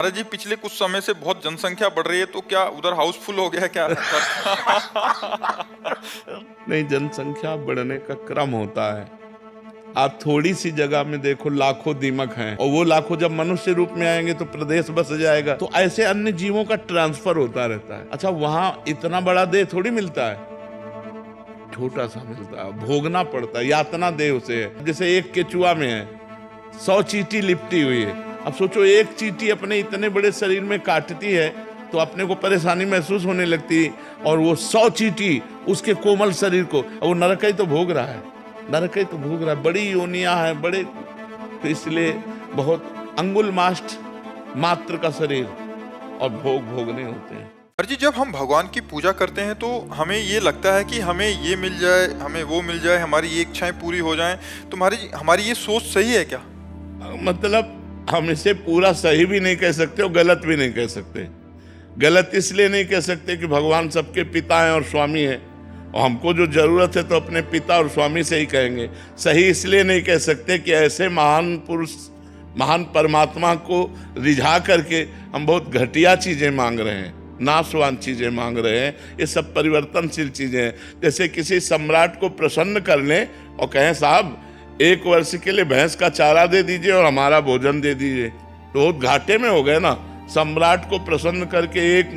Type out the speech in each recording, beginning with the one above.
अरे जी, पिछले कुछ समय से बहुत जनसंख्या बढ़ रही है, तो क्या उधर हाउसफुल हो गया है क्या? नहीं, जनसंख्या बढ़ने का क्रम होता है। आप थोड़ी सी जगह में देखो, लाखों दीमक हैं, और वो लाखों जब मनुष्य रूप में आएंगे तो प्रदेश बस जाएगा। तो ऐसे अन्य जीवों का ट्रांसफर होता रहता है। अच्छा, वहां इतना बड़ा देह थोड़ी मिलता है, छोटा सा मिलता है, भोगना पड़ता है, यातना देह उसे है। जैसे एक केचुआ में है 100 चींटी लिपटी हुई है। अब सोचो, एक चींटी अपने इतने बड़े शरीर में काटती है तो अपने को परेशानी महसूस होने लगती है, और वो 100 चींटी उसके कोमल शरीर को, वो नरक ही तो भोग रहा है, नरक ही तो भोग रहा है। बड़ी योनियां हैं, बड़े, तो इसलिए बहुत अंगुल मात्र का शरीर और भोग भोगने होते हैं। अरे जी, जब हम भगवान की पूजा करते हैं तो हमें ये लगता है कि हमें ये मिल जाए, हमें वो मिल जाए, हमारी ये इच्छाएं पूरी हो जाएं। तुम्हारी हमारी ये सोच सही है क्या? मतलब हम इसे पूरा सही भी नहीं कह सकते और गलत भी नहीं कह सकते। गलत इसलिए नहीं कह सकते कि भगवान सबके पिता हैं और स्वामी हैं, और हमको जो जरूरत है तो अपने पिता और स्वामी से ही कहेंगे। सही इसलिए नहीं कह सकते कि ऐसे महान पुरुष, महान परमात्मा को रिझा करके हम बहुत घटिया चीजें मांग रहे हैं, नाशवान चीजें मांग रहे हैं। ये सब परिवर्तनशील चीजें हैं। जैसे किसी सम्राट को प्रसन्न कर लें और कहें, साहब 1 वर्ष के लिए भैंस का चारा दे दीजिए और हमारा भोजन दे दीजिए, तो बहुत घाटे में हो गए ना। सम्राट को प्रसन्न करके एक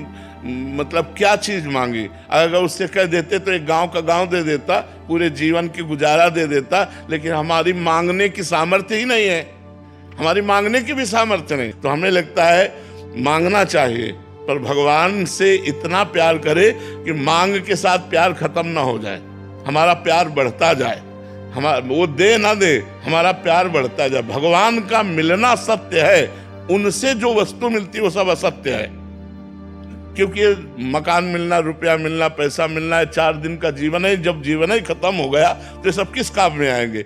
मतलब क्या चीज मांगी? अगर उससे कह देते तो एक गांव का गांव दे देता, पूरे जीवन की गुजारा दे देता। लेकिन हमारी मांगने की सामर्थ्य ही नहीं है, हमारी मांगने की भी सामर्थ्य नहीं। तो हमें लगता है मांगना चाहिए, पर भगवान से इतना प्यार करे कि मांग के साथ प्यार खत्म ना हो जाए, हमारा प्यार बढ़ता जाए। हमारा वो दे ना दे, हमारा प्यार बढ़ता जाए। भगवान का मिलना सत्य है, उनसे जो वस्तु मिलती है वो सब असत्य है। क्योंकि मकान मिलना, रुपया मिलना, पैसा मिलना है 4 दिन का जीवन है। जब जीवन ही खत्म हो गया तो ये सब किस काम में आएंगे?